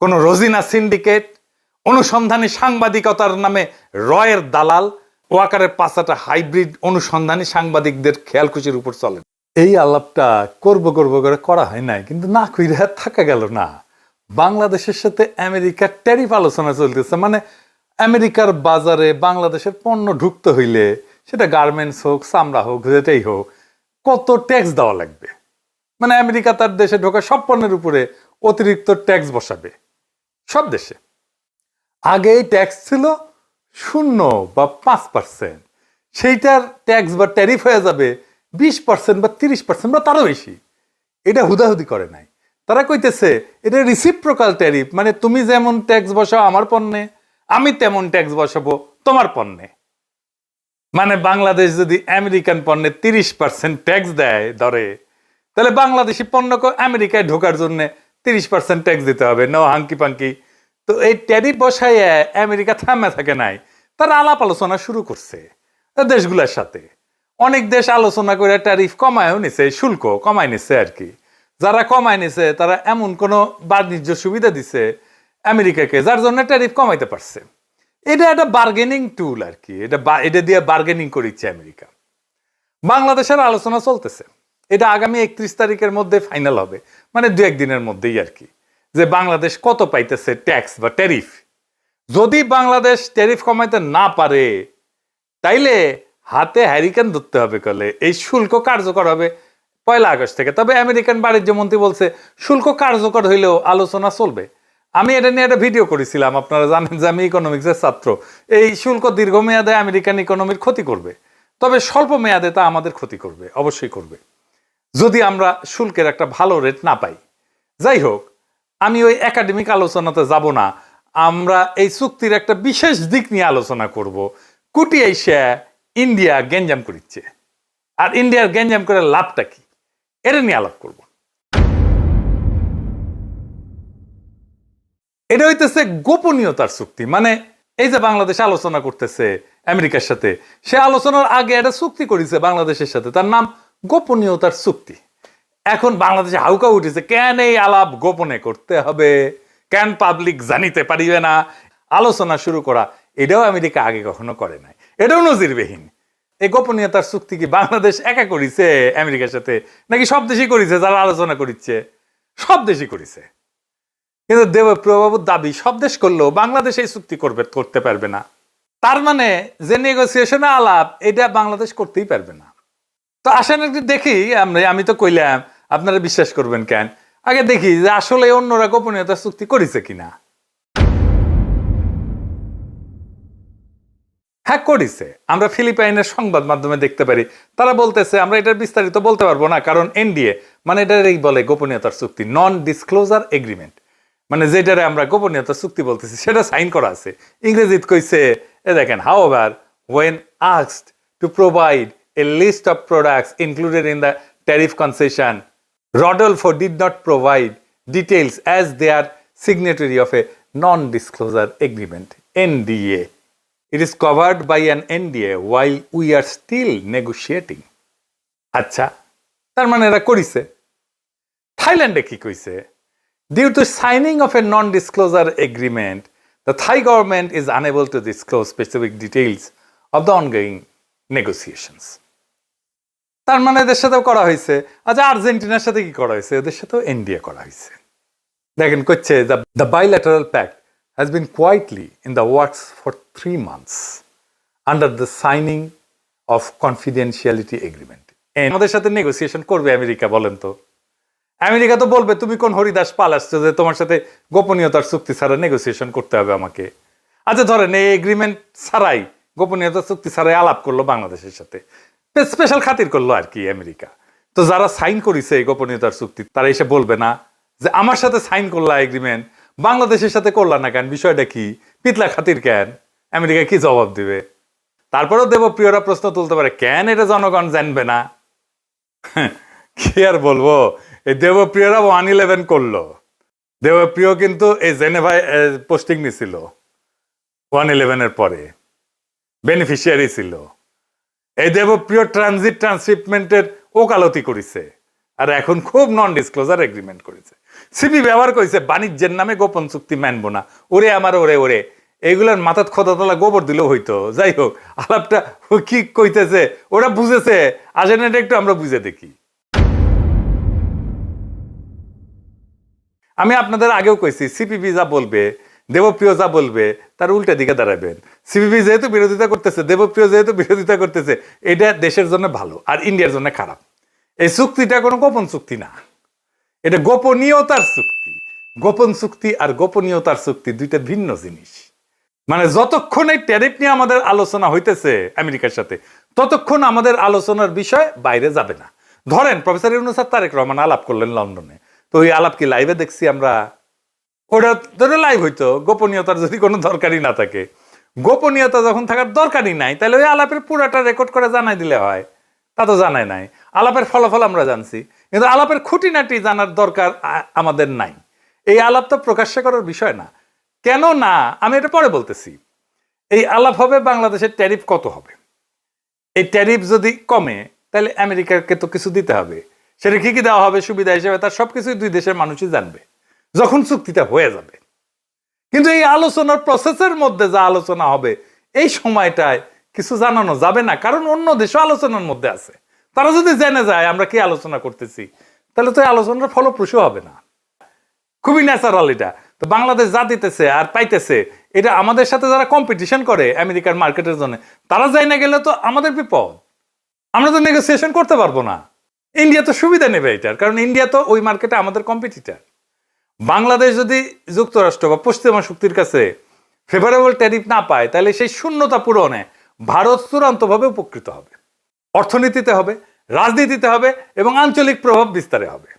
কোন রোজিনা সিন্ডিকেট, অনুসন্ধানী সাংবাদিকতার নামে রয়ের দালাল, ওয়াকারের পাঁচাটা হাইব্রিড অনুসন্ধানী সাংবাদিকদের খেয়ালখুশির উপর চলে। এই আলাপটা করব করে করা হয় নাই, কিন্তু না কইরা থাকা গেল না। বাংলাদেশের সাথে আমেরিকার ট্যারিফ আলোচনা চলতেছে। মানে আমেরিকার বাজারে বাংলাদেশের পণ্য ঢুকতে হইলে, সেটা গার্মেন্টস হোক, চামড়া হোক, যেটাই হোক, কত ট্যাক্স দেওয়া লাগবে। মানে আমেরিকা তার দেশে ঢোকা সব পণ্যের উপরে অতিরিক্ত ট্যাক্স বসাবে সব দেশে। আগে ট্যাক্স ছিল 0 বা 5%, সেইটার ট্যাক্স বা ট্যারিফ হয়ে যাবে 20% বা 30% বা তারও বেশি। এটা হুদাহুদি করে নাই, তারা কইতেছে এটা রিসিপ্রোকাল ট্যারিফ। মানে তুমি যেমন ট্যাক্স বসাও আমার পণ্যে, আমি তেমন ট্যাক্স বসাবো তোমার পণ্যে। মানে বাংলাদেশ যদি আমেরিকান পণ্যে 30% ট্যাক্স দেয় ধরে, তাহলে বাংলাদেশি পণ্যকে আমেরিকায় ঢোকার জন্য 30% ট্যাক্স দিতে হবে। No hanky panky. তো এই ট্যারিফ বসায় আমেরিকা থামে থাকে নাই, তারা আলাপ আলোচনা শুরু করছে দেশগুলোর সাথে। অনেক দেশ আলোচনা করে ট্যারিফ কমায়ও নিছে, শুল্ক কমায় নিছে আর কি। যারা কমায় নিছে তারা এমন কোনো বাণিজ্য সুবিধা দিছে আমেরিকাকে, যার জন্য ট্যারিফ কমাইতে পারছে। এটা একটা বার্গেনিং টুল আর কি। এটা দিয়ে বার্গেনিং করিচ্ছে আমেরিকা। বাংলাদেশের আলোচনা চলতেছে, এটা আগামী 31 তারিখের মধ্যে ফাইনাল হবে, মানে 2-1 দিনের মধ্যেই আর কি, যে বাংলাদেশ কত পাইতেছে ট্যাক্স বা ট্যারিফ। যদি বাংলাদেশ ট্যারিফ কমাইতে না পারে, তাইলে হাতে হ্যারিকেন ধরতে হবে। কলে এই শুল্ক কার্যকর হবে 1 আগস্ট থেকে। তবে আমেরিকান বাণিজ্য মন্ত্রী বলছে শুল্ক কার্যকর হইলেও আলোচনা চলবে। আমি এটা নিয়ে একটা ভিডিও করেছিলাম, আপনারা জানেন যে আমি ইকোনমিক্সের ছাত্র। এই শুল্ক দীর্ঘমেয়াদে আমেরিকান ইকোনমির ক্ষতি করবে, তবে স্বল্প মেয়াদে তা আমাদের ক্ষতি করবে, অবশ্যই করবে, যদি আমরা শুল্কের একটা ভালো রেট না পাই। যাই হোক, আমি ওই একাডেমিক আলোচনাতে যাব না। আমরা এই চুক্তির একটা বিশেষ দিক নিয়ে আলোচনা করব। কুটি এশিয়া ইন্ডিয়া গ্যাঞ্জাম করিচ্ছে, আর ইন্ডিয়ার গ্যাঞ্জাম করে লাভটা কি, এটা নিয়ে আলাপ করব। এটা হইতেছে গোপনীয়তার চুক্তি। মানে এই যে বাংলাদেশ আলোচনা করতেছে আমেরিকার সাথে, সে আলোচনার আগে একটা চুক্তি করেছে বাংলাদেশের সাথে, তার নাম গোপনীয়তার চুক্তি। এখন বাংলাদেশে হাউকা উঠেছে, কেন এই আলাপ গোপনে করতে হবে, কেন পাবলিক জানিতে পারিবে না। আলোচনা শুরু করা এটাও আমেরিকা আগে কখনো করে নাই, এটাও নজিরবিহীন। এই গোপনীয়তার চুক্তি কি বাংলাদেশ একা করেছে আমেরিকার সাথে, নাকি সব দেশই করেছে? যারা আলোচনা করিচ্ছে সব দেশই করেছে, কিন্তু দেবপ্রিয় বাবুর দাবি সব দেশ করলেও বাংলাদেশ এই চুক্তি করতে পারবে না। তার মানে যে নেগোসিয়েশন আলাপ, এটা বাংলাদেশ করতেই পারবে না। তো আসেন একটু দেখি। আমি তো কইলাম, আপনারা বিশ্বাস করবেন কেন? আগে দেখি যে আসলে অন্যরা গোপনীয়তা চুক্তি করেছে কিনা। হ্যাঁ, করেছে। আমরা ফিলিপাইনের সংবাদ মাধ্যমে দেখতে পারি, তারা বলতেছে আমরা এটার বিস্তারিত বলতে পারবো না, কারণ এনডিএ, মানে এটারই বলে গোপনীয়তার চুক্তি, নন ডিসক্লোজার এগ্রিমেন্ট। মানে যেটারে আমরা গোপনীয়তার চুক্তি বলতেছি সেটা সাইন করা আছে। ইংরেজিত কইছে, এ দেখেন, however when asked to provide a list of products included in the tariff concession, Rodolfo did not provide details as they are signatory of a non-disclosure agreement, NDA. It is covered by an NDA while we are still negotiating. আচ্ছা, তার মানে এরা করিছে। থাইল্যান্ডে কি কইছে? Due to signing of a non-disclosure agreement, the Thai government is unable to disclose specific details of the ongoing negotiations. তার মানে এদের সাথেও করা হয়েছে। আচ্ছা, আর্জেন্টিনার সাথে কি করা হয়েছে? এদের সাথেও এনডিএ করা হয়েছে। দেখেন করছে, the bilateral pact has been quietly in the works for 3 months under the signing of confidentiality agreement. আমাদের সাথে নেগোসিয়েশন করবে আমেরিকা, বলেন তো? আমেরিকা তো বলবে তুমি কোন হরিদাস পাল আসছো যে তোমার সাথে গোপনীয়তার চুক্তি ছাড়া নেগোসিয়েশন করতে হবে আমাকে। আচ্ছা, ধরেন এই এগ্রিমেন্ট ছাড়াই, গোপনীয়তার চুক্তি ছাড়াই আলাপ করলো বাংলাদেশের সাথে, স্পেশাল খাতির করলো আর কি আমেরিকা। তো যারা সাইন করেছে এই গোপনীয়তার চুক্তি, তারা এসে বলবে না যে আমার সাথে সাইন করলা এগ্রিমেন্ট, বাংলাদেশের সাথে করলা না কেন, বিষয়টা কি, পিতলা খাতির কেন? আমেরিকা কি জবাব দিবে? তারপরেও দেবপ্রিয়রা প্রশ্ন তুলতে পারে, কেন এটা জনগণ জানবে না? কি আর বলবো, এই দেবপ্রিয়রা 111 করলো। দেবপ্রিয় কিন্তু এই জেনেভায় পোস্টিং নিছিল 111-এর পরে, বেনিফিশিয়ারি ছিল। এই দেবপ্রিয় ট্রানজিট ট্রান্সশিপমেন্টের ওকালতি করেছে, আর এখন খুব নন ডিসক্লোজার এগ্রিমেন্ট করেছে। সিপি ব্যবহার করেছে বাণিজ্যের নামে গোপন চুক্তি মানবো না, ওরে আমার ওরে ওরে, এইগুলোর মাথাত খোদাতলা গোবর দিলেও হইতো। যাই হোক, আলাপটা কি কইতেছে ওরা বুঝেছে, আসেন এটা একটু আমরা বুঝে দেখি। আমি আপনাদের আগেও কইছি, সিপিবি যা বলবে, দেবপ্রিয় যা বলবে, তার উল্টা দিকে দাঁড়াবেন। সিপিবি যেহেতু বিরোধিতা করতেছে, দেবপ্রিয় যেহেতু বিরোধিতা করতেছে, এটা দেশের জন্য ভালো আর ইন্ডিয়ার জন্য খারাপ। এই চুক্তিটা কোনো গোপন চুক্তি না, এটা গোপনীয়তার চুক্তি। গোপন চুক্তি আর গোপনীয়তার চুক্তি দুইটা ভিন্ন জিনিস। মানে যতক্ষণ এই ট্যারিফ নিয়ে আমাদের আলোচনা হইতেছে আমেরিকার সাথে, ততক্ষণ আমাদের আলোচনার বিষয় বাইরে যাবে না। ধরেন প্রফেসর ইউনূস স্যার তারেক রহমান আলাপ করলেন লন্ডনে, তো ওই আলাপ কি লাইভে দেখছি আমরা? ওটা ধরে লাইভ হইতো, গোপনীয়তার যদি কোনো দরকারই না থাকে। গোপনীয়তা যখন থাকার দরকারই নাই, তাহলে ওই আলাপের পুরাটা রেকর্ড করে জানাই দিলে হয়। তা তো জানাই নাই। আলাপের ফলাফল আমরা জানছি, কিন্তু আলাপের খুঁটিনাটি জানার দরকার আমাদের নাই। এই আলাপ তো প্রকাশ্যে করার বিষয় না। কেন না, আমি এটা পরে বলতেছি। এই আলাপ হবে বাংলাদেশের ট্যারিফ কত হবে। এই ট্যারিফ যদি কমে, তাহলে আমেরিকাকে তো কিছু দিতে হবে। সেটা কি কি দেওয়া হবে সুবিধা হিসেবে, তার সবকিছুই দুই দেশের মানুষই জানবে যখন চুক্তিটা হয়ে যাবে। কিন্তু এই আলোচনার প্রসেসের মধ্যে যা আলোচনা হবে, এই সময়টায় কিছু জানানো যাবে না, কারণ অন্য দেশও আলোচনার মধ্যে আছে। তারা যদি জেনে যায় আমরা কি আলোচনা করতেছি, তাহলে তো এই আলোচনার ফলপ্রসূ হবে না। খুবই ন্যাচারাল এটা। তো বাংলাদেশ যা দিতেছে আর পাইতেছে, এটা আমাদের সাথে যারা কম্পিটিশন করে আমেরিকার মার্কেটের জন্য, তারা যাই না গেলে তো আমাদের বিপদ। আমরা তো নেগোসিয়েশন করতে পারবো না। ইন্ডিয়া তো সুবিধা নেবে এটার, কারণ ইন্ডিয়া তো ওই মার্কেটে আমাদের কম্পিটিটার। বাংলাদেশ যদি যুক্তরাষ্ট্র বা পশ্চিমা শক্তির কাছে ফেভারেবল ট্যারিফ না পায়, তাহলে সেই শূন্যতা পূরণে ভারত চূড়ান্তভাবে উপকৃত হবে। অর্থনীতিতে হবে, রাজনীতিতে হবে এবং আঞ্চলিক প্রভাব বিস্তারে হবে।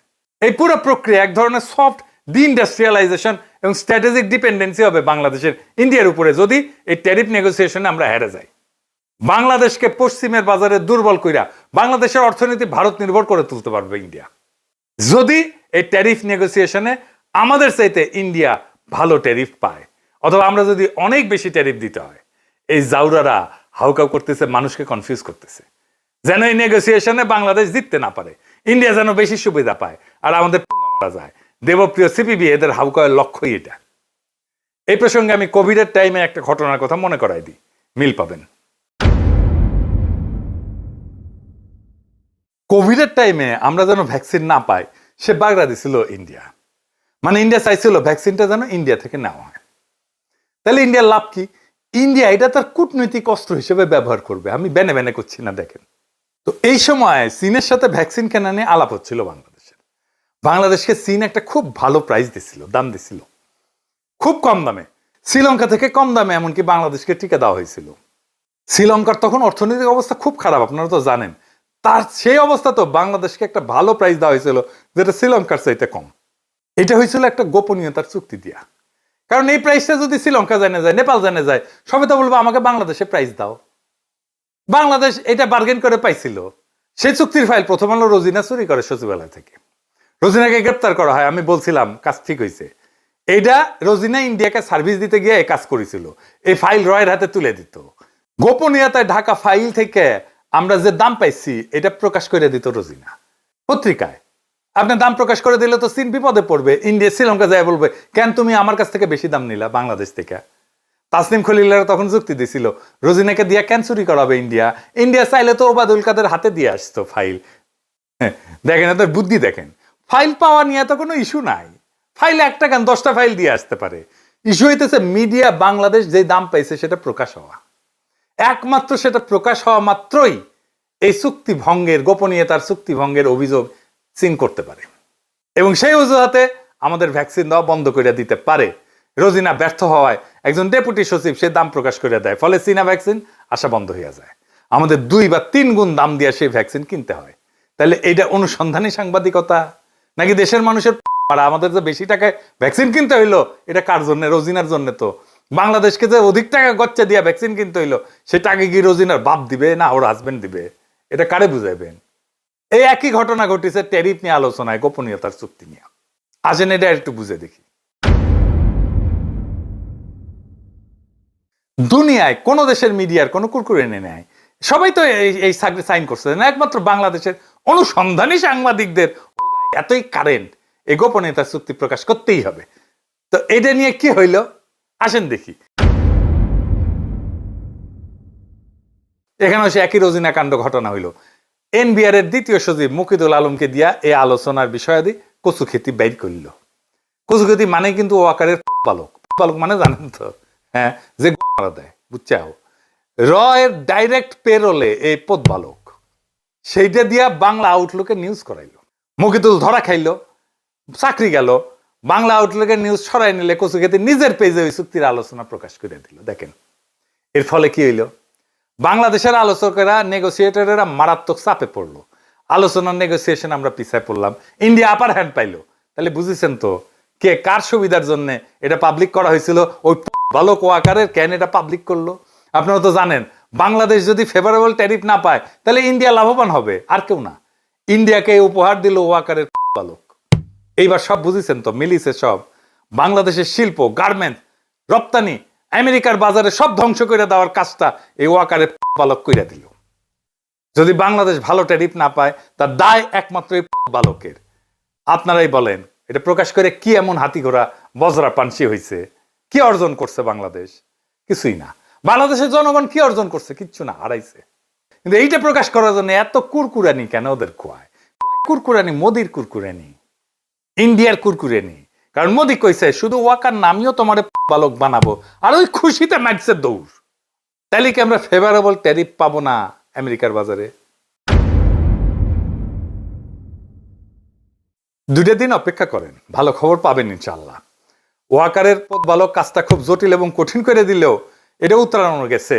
এই পুরো প্রক্রিয়া এক ধরনের সফট ডিইন্ডাস্ট্রিয়ালাইজেশন এবং স্ট্র্যাটেজিক ডিপেন্ডেন্সি হবে বাংলাদেশের ইন্ডিয়ার উপরে, যদি এই ট্যারিফ নেগোসিয়েশনে আমরা হেরে যাই। বাংলাদেশকে পশ্চিমের বাজারে দুর্বল কইরা বাংলাদেশের অর্থনীতি ভারত নির্ভর করে তুলতে পারবে ইন্ডিয়া, যদি এই ট্যারিফ নেগোসিয়েশনে আমাদের চাইতে ইন্ডিয়া ভালো ট্যারিফ পায়, অথবা আমরা যদি অনেক বেশি ট্যারিফ দিতে হয়। এই জাউরারা হাউকাউ করতেছে, মানুষকে কনফিউজ করতেছে, যেন এই নেগোসিয়েশনে বাংলাদেশ জিততে না পারে, ইন্ডিয়া যেন বেশি সুবিধা পায় আর আমাদের মারা যায়। দেবপ্রিয় সিপিবি এদের হাউকাউয়ের লক্ষ্যই এটা। এই প্রসঙ্গে আমি কোভিডের টাইমে একটা ঘটনার কথা মনে করাই দিই, মিল পাবেন। কোভিডের টাইমে আমরা যেন ভ্যাকসিন না পাই, সে বাগড়া দিছিল ইন্ডিয়া। মানে ইন্ডিয়া চাইছিল ভ্যাকসিনটা যেন ইন্ডিয়া থেকে নেওয়া হয়। তাহলে ইন্ডিয়ার লাভ কি? ইন্ডিয়া এটা তার কূটনৈতিক অস্ত্র হিসেবে ব্যবহার করবে। আমি বেনে বেনে করছি না, দেখেন তো। এই সময় চীনের সাথে ভ্যাকসিন কেনা নিয়ে আলাপ হচ্ছিল বাংলাদেশের। বাংলাদেশকে চীন একটা খুব ভালো প্রাইস দিছিল, দাম দিছিল, খুব কম দামে। শ্রীলঙ্কা থেকে কম দামে এমনকি বাংলাদেশকে টিকা দেওয়া হয়েছিল। শ্রীলঙ্কার তখন অর্থনৈতিক অবস্থা খুব খারাপ, আপনারা তো জানেন। তার সেই অবস্থা তো বাংলাদেশকে একটা ভালো প্রাইস দেওয়া হয়েছিল, যেটা শ্রীলঙ্কার চাইতে কম। এটা হয়েছিল একটা গোপনীয়তার চুক্তি দিয়া। কারণ এই প্রাইসটা যদি শ্রীলঙ্কা জানে যায়, নেপাল জানে যায়, সবে তো বলবো আমাকে বাংলাদেশে প্রাইস দাও। বাংলাদেশ এটা বার্গেন করে পাইছিল। সেই চুক্তির ফাইল প্রথম আলো রোজিনা চুরি করে সচিবালয় থেকে। রোজিনাকে গ্রেপ্তার করা হয়। আমি বলছিলাম কাজ ঠিক হয়েছে। এইটা রোজিনা ইন্ডিয়াকে সার্ভিস দিতে গিয়ে এই কাজ করেছিল। এই ফাইল রয়ের হাতে তুলে দিত। গোপনীয়তায় ঢাকা ফাইল থেকে আমরা যে দাম পাইছি এটা প্রকাশ করে দিত রোজিনা পত্রিকায়। আপনার দাম প্রকাশ করে দিলে তো চীন বিপদে পড়বে। ইন্ডিয়া শ্রীলঙ্কা যায় বলবে, কেন তুমি আমার কাছ থেকে বেশি দাম নিলা বাংলাদেশ থেকে? তাসনিম খলিলারা তখন যুক্তি দিছিল, রোজিনাকে দিয়া কেন চুরি করাবে ইন্ডিয়া? ইন্ডিয়া চাইলে তো ওবায়দুল কাদের হাতে দিয়ে আসতো ফাইল। দেখেন এদের বুদ্ধি, দেখেন। ফাইল পাওয়া নিয়ে তো কোনো ইস্যু নাই। ফাইল একটা কেন 10টা ফাইল দিয়ে আসতে পারে। ইস্যু হইতেছে মিডিয়া বাংলাদেশ যে দাম পাইছে সেটা প্রকাশ হওয়া। একমাত্র সেটা প্রকাশ হওয়া মাত্রই এই চুক্তি ভঙ্গের, গোপনীয়তার চুক্তি ভঙ্গের অভিযোগ চীন করতে পারে এবং সেই অজুহাতে আমাদের ভ্যাকসিন দেওয়া বন্ধ করে দিতে পারে। রোজিনা ব্যর্থ হওয়ায় একজন ডেপুটি সচিব সে দাম প্রকাশ করে দেয়, ফলে চীনা ভ্যাকসিন আসা বন্ধ হয়ে যায়। আমাদের 2 বা 3 গুণ দাম দিয়ে সেই ভ্যাকসিন কিনতে হয়। তাহলে এটা অনুসন্ধানী সাংবাদিকতা নাকি দেশের মানুষের? আমাদের যে বেশি টাকায় ভ্যাকসিন কিনতে হইলো, এটা কার জন্য? রোজিনার জন্য। তো বাংলাদেশকে যে অধিক টাকা গচ্চা দিয়ে ভ্যাকসিন কিনতে হইলো, সেটা আগে কি রোজিনার বাপ দিবে না ওর হাজবেন্ড দিবে? এটা কারে বুঝাইবেন? এই একই ঘটনা ঘটেছে ট্যারিফ নিয়ে আলোচনায়, গোপনীয়তার চুক্তি নিয়ে। আসেন এটা একটু বুঝে দেখি। দুনিয়ায় কোন দেশের মিডিয়ার কোন কুরকুরে নেয়? সবাই তো এই সাইন করছে না, একমাত্র বাংলাদেশের অনুসন্ধানী সাংবাদিকদের এতই কারেন্ট, এই গোপনীয়তার চুক্তি প্রকাশ করতেই হবে। তো এটা নিয়ে কি হইল আসেন দেখি। এখানেও সে একই রোজিনা কাণ্ড ঘটনা হইল। এনবিআর এর দ্বিতীয় সচিব মুকিদুল আলমকে দিয়া এই আলোচনার বিষয়াদি কচুক্ষেতি বাইর করিল। কচুক্ষেতি মানে কিন্তু ওয়াকারের বালক, বালক মানে জানেন তো, হ্যাঁ, যে মারা দেয়, বুঝছাও। র এর ডাইরেক্ট পেরোলে এই পদ বালক, সেইটা দিয়া বাংলা আউটলুকে নিউজ করাইল। মুকিদুল ধরা খাইল, চাকরি গেল। বাংলা আউটলুকের নিউজ ছড়াই নিলে কচুক্ষেতি নিজের পেজে ওই চুক্তির আলোচনা প্রকাশ করে দিল। দেখেন এর ফলে কি হইল, বাংলাদেশের আলোচকেরা, নেগোসিয়েটরেরা মারাত্মক চাপে পড়লো। আলোচনার নেগোসিয়েশন আমরা পিছায় পড়লাম, ইন্ডিয়া আপার হ্যান্ড পাইলো। তাহলে বুঝেছেন তো কে কার সুবিধার জন্য এটা পাবলিক করা হয়েছিল। ওই বালক ওয়াকারের কেন এটা পাবলিক করলো? আপনারা তো জানেন বাংলাদেশ যদি ফেভারেবল ট্যারিফ না পায় তাহলে ইন্ডিয়া লাভবান হবে, আর কেউ না। ইন্ডিয়াকে উপহার দিল ওয়াকারের বালক। এইবার সব বুঝেছেন তো, মিলিছে সব। বাংলাদেশের শিল্প, গার্মেন্টস, রপ্তানি আমেরিকার বাজারে সব ধ্বংস করে দেওয়ার কাজটা এই ওয়াকারের বালক কইরা দিল। যদি বাংলাদেশ ভালো ট্যারিফ না পায় তার দায় একমাত্র এই বালকের। আপনারাই বলেন এটা প্রকাশ করে কি এমন হাতি ঘোড়া বজরা পানসি হয়েছে? কি অর্জন করছে বাংলাদেশ? কিছুই না। বাংলাদেশের জনগণ কি অর্জন করছে? কিচ্ছু না, হারাইছে। কিন্তু এইটা প্রকাশ করার জন্য এত কুরকুরানি কেন ওদের খোয়ায়? কুরকুরানি মোদির কুরকুরানি, ইন্ডিয়ার কুরকুরানি। কারণ মোদি কইছে শুধু ওয়াকার নামিও তোমার বালক বানাবো, আর ওই খুশিতে মাইছে দৌড়। তাইলে কি আমরা ফেভারেবল ট্যারিফ পাবো না আমেরিকার বাজারে? দুইটা দিন অপেক্ষা করেন, ভালো খবর পাবেন ইনশাআল্লাহ। ওয়াকারের পদ বালক কাজটা খুব জটিল এবং কঠিন করে দিলেও এটা উত্তরানো গেছে।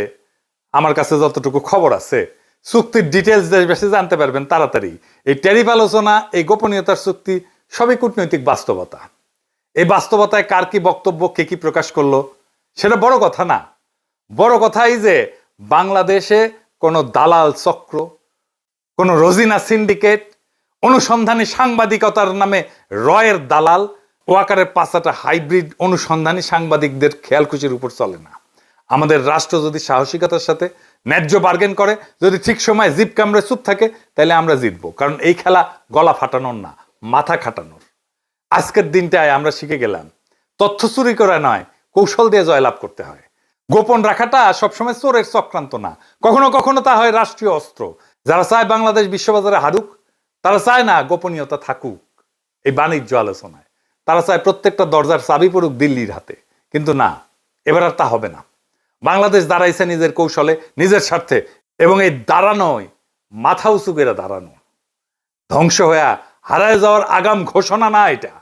আমার কাছে যতটুকু খবর আছে, চুক্তির ডিটেলস দেশ বেশি জানতে পারবেন তাড়াতাড়ি। এই ট্যারিফ আলোচনা, এই গোপনীয়তার চুক্তি সবই কূটনৈতিক বাস্তবতা। এই বাস্তবতায় কার কি বক্তব্য, কে কি প্রকাশ করলো সেটা বড় কথা না। বড় কথা এই যে বাংলাদেশে কোনো দালাল চক্র, কোনো রোজিনা সিন্ডিকেট, অনুসন্ধানী সাংবাদিকতার নামে রয়ের দালাল, ওয়াকারের পাঁচাটা হাইব্রিড অনুসন্ধানী সাংবাদিকদের খেয়ালখুশির উপর চলে না। আমাদের রাষ্ট্র যদি সাহসিকতার সাথে ন্যায্য বার্গেন করে, যদি ঠিক সময় জিপ কামড়ে চুপ থাকে, তাহলে আমরা জিতবো। কারণ এই খেলা গলা ফাটানোর না, মাথা খাটানোর। আজকের দিনটায় আমরা শিখে গেলাম তথ্য চুরি করা নয়, কৌশল দিয়ে জয়লাভ করতে হয়। গোপন রাখাটা সবসময় চোরের চক্রান্ত না, কখনো কখনো তা হয় রাষ্ট্রীয় অস্ত্র। যারা চায় বাংলাদেশ বিশ্ববাজারে হারুক, তারা চায় না গোপনীয়তা থাকুক এই বাণিজ্য আলোচনায়। তারা চায় প্রত্যেকটা দরজার চাবি পড়ুক দিল্লির হাতে। কিন্তু না, এবার আর তা হবে না। বাংলাদেশ দাঁড়াইছে নিজের কৌশলে, নিজের স্বার্থে, এবং এই দাঁড়ানোয় মাথা উঁচু করে দাঁড়ানো। ধ্বংস হয়ে হারায় যাওয়ার আগাম ঘোষণা না এটা।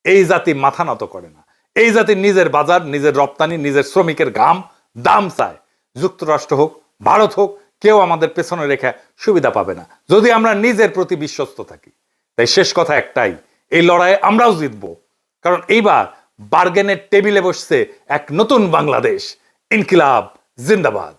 এই জাতি মাথা নত করে না। এই জাতি নিজের বাজার, নিজের রপ্তানি, নিজের শ্রমিকের ঘাম দাম চায়। যুক্তরাষ্ট্র হোক, ভারত হোক, কেউ আমাদের পেছনে রেখে সুবিধা পাবে না যদি আমরা নিজের প্রতি বিশ্বস্ত থাকি। তাই শেষ কথা একটাই, এই লড়াইয়ে আমরাও জিতবো। কারণ এইবার বার্গেনের টেবিলে বসছে এক নতুন বাংলাদেশ। ইনকিলাব জিন্দাবাদ।